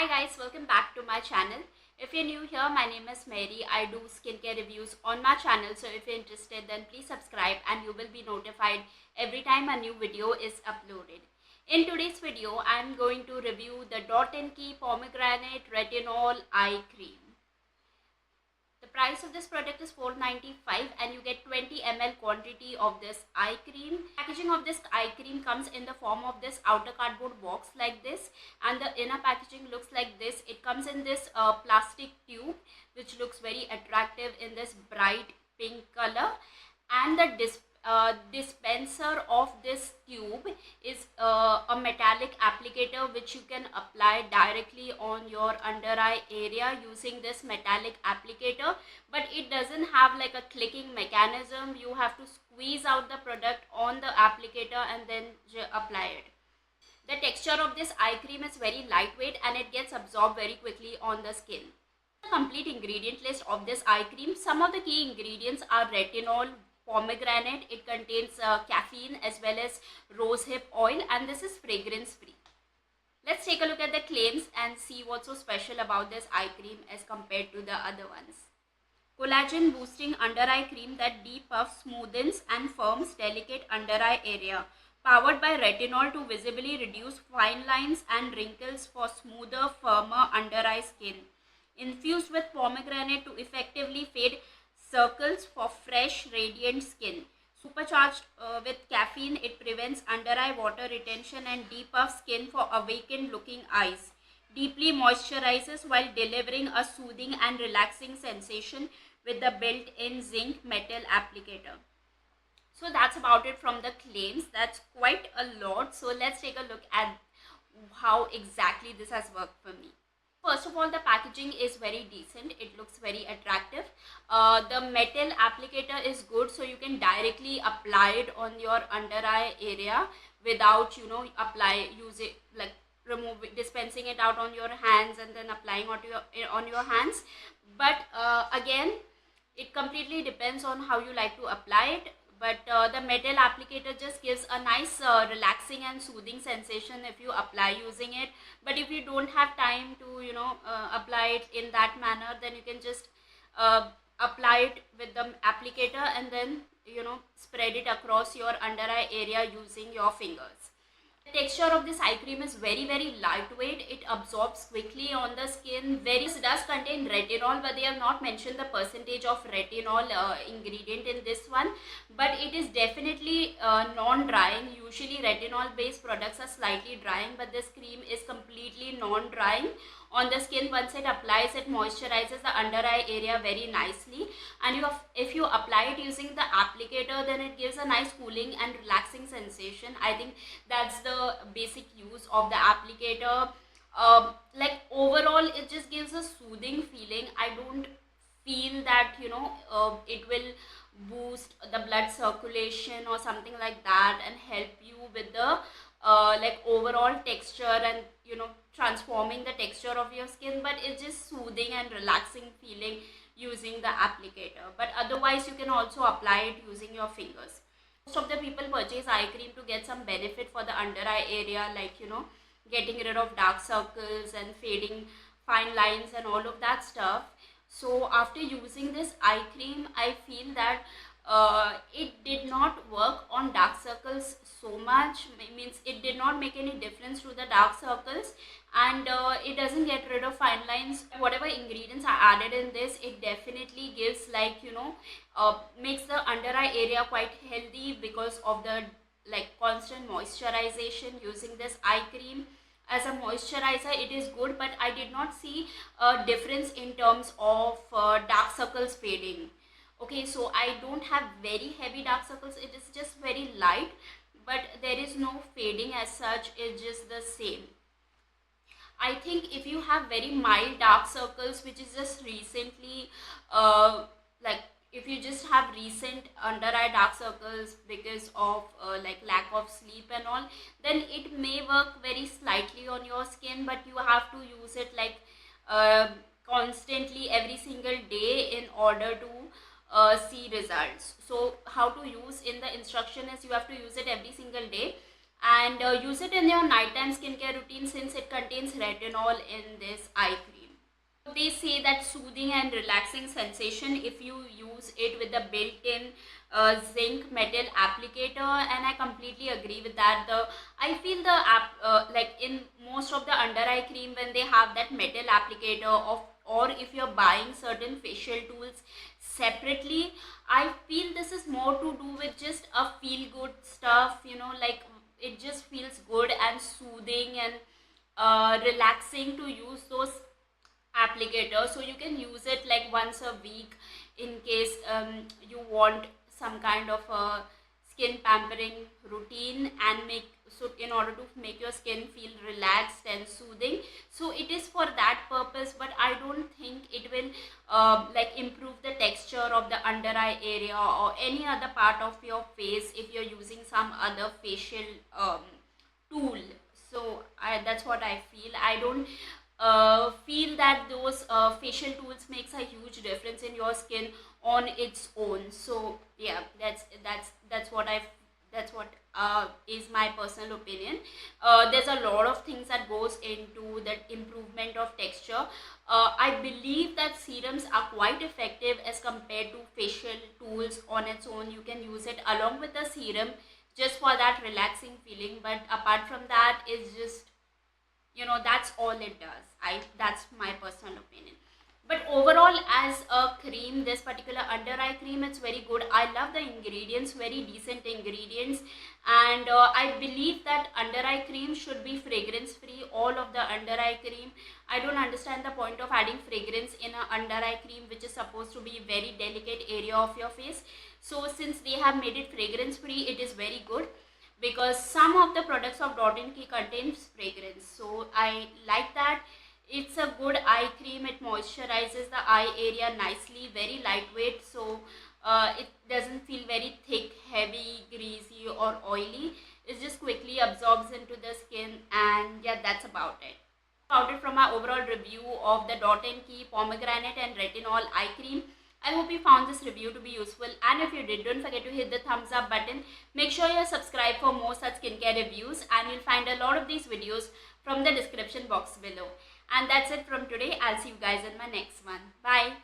Hi guys, welcome back to my channel. If you're new here, my name is Mary. I do skincare reviews on my channel, so if you're interested then please subscribe and you will be notified every time a new video is uploaded. In today's video, I'm going to review the Dot & Key Pomegranate Retinol Eye Cream. The price of this product is $4.95 and you get 20 ml quantity of this eye cream. Packaging of this eye cream comes in the form of this outer cardboard box like this, and the inner packaging looks like this. It comes in this plastic tube which looks very attractive in this bright pink color, and the dispenser of this tube is a metallic applicator which you can apply directly on your under eye area using this metallic applicator, but it doesn't have like a clicking mechanism. You have to squeeze out the product on the applicator and then apply it. The texture of this eye cream is very lightweight and it gets absorbed very quickly on the skin. The complete ingredient list of this eye cream. Some of the key ingredients are retinol, pomegranate, it contains caffeine as well as rosehip oil, and this is fragrance free. Let's take a look at the claims and see what's so special about this eye cream as compared to the other ones. Collagen boosting under eye cream that depuffs, smoothens and firms delicate under eye area. Powered by retinol to visibly reduce fine lines and wrinkles for smoother, firmer under eye skin. Infused with pomegranate to effectively fade circles for fresh, radiant skin. Supercharged with caffeine, it prevents under eye water retention and depuffs skin for awakened looking eyes. Deeply moisturizes while delivering a soothing and relaxing sensation with the built-in zinc metal applicator. So that's about it from the claims. That's quite a lot. So let's take a look at how exactly this has worked for me. First of all, the packaging is very decent. It looks very attractive. The metal applicator is good, so you can directly apply it on your under eye area without dispensing it out on your hands and then applying on your hands. But again, it completely depends on how you like to apply it. But the metal applicator just gives a nice relaxing and soothing sensation if you apply using it. But if you don't have time to apply it in that manner, then you can just apply it with the applicator and then spread it across your under eye area using your fingers. The texture of this eye cream is very lightweight. It absorbs quickly on the skin. This does contain retinol, but they have not mentioned the percentage of retinol ingredient in this one. But it is definitely non-drying. Usually retinol based products are slightly drying, but this cream is completely non-drying on the skin. Once it applies, it moisturizes the under eye area very nicely, and if you apply it using the applicator, then it gives a nice cooling and relaxing sensation. I think that's the basic use of the applicator. Like overall, it just gives a soothing feeling. I don't feel that it will boost the blood circulation or something like that and help you with the like overall texture and transforming the texture of your skin, but it's just soothing and relaxing feeling using the applicator. But otherwise you can also apply it using your fingers. Most of the people purchase eye cream to get some benefit for the under eye area, like getting rid of dark circles and fading fine lines and all of that stuff. So after using this eye cream, I feel that it did not work on dark circles so much. Means it did not make any difference to the dark circles, and it doesn't get rid of fine lines. Whatever ingredients are added in this, it definitely gives makes the under eye area quite healthy because of the constant moisturization using this eye cream. As a moisturizer, it is good, but I did not see a difference in terms of dark circles fading. Okay, so I don't have very heavy dark circles. It is just very light, but there is no fading as such. It's just the same. I think if you have very mild dark circles, which is just recently if you just have recent under eye dark circles because of lack of sleep and all, then it may work very slightly on your skin, but you have to use it constantly every single day in order to see results. So how to use, in the instruction is you have to use it every single day, and use it in your nighttime skincare routine since it contains retinol in this eye cream. They say that soothing and relaxing sensation if you use it with the built-in zinc metal applicator, and I completely agree with that. I feel the like in most of the under eye cream, when they have that metal applicator of, or if you're buying certain facial tools separately, I feel this is more to do with just a feel good stuff, you know, like it just feels good and soothing and relaxing to use those applicator. So you can use it like once a week in case you want some kind of a skin pampering routine and make, so in order to make your skin feel relaxed and soothing. So it is for that purpose, but I don't think it will like improve the texture of the under eye area or any other part of your face if you're using some other facial tool. So that's what I feel. I don't feel that those facial tools makes a huge difference in your skin on its own. So yeah, that's what that's what is my personal opinion. There's a lot of things that goes into the improvement of texture. I believe that serums are quite effective as compared to facial tools on its own. You can use it along with the serum just for that relaxing feeling, but apart from that, it's just, you know, that's all it does. That's my personal opinion. But overall, as a cream, this particular under eye cream, it's very good. I love the ingredients, very decent ingredients, and I believe that under eye cream should be fragrance free. All of the under eye cream, I don't understand the point of adding fragrance in an under eye cream which is supposed to be very delicate area of your face. So since they have made it fragrance free, it is very good, because some of the products of Dot & Key contains fragrance. So I like that. It's a good eye cream. It moisturizes the eye area nicely, very lightweight, so it doesn't feel very thick, heavy, greasy or oily. It just quickly absorbs into the skin, and yeah, that's about it. About it from my overall review of the Dot & Key pomegranate and retinol eye cream. I hope you found this review to be useful, and if you did, don't forget to hit the thumbs up button. Make sure you're subscribed for more such skincare reviews, and you'll find a lot of these videos from the description box below. And that's it from today. I'll see you guys in my next one. Bye.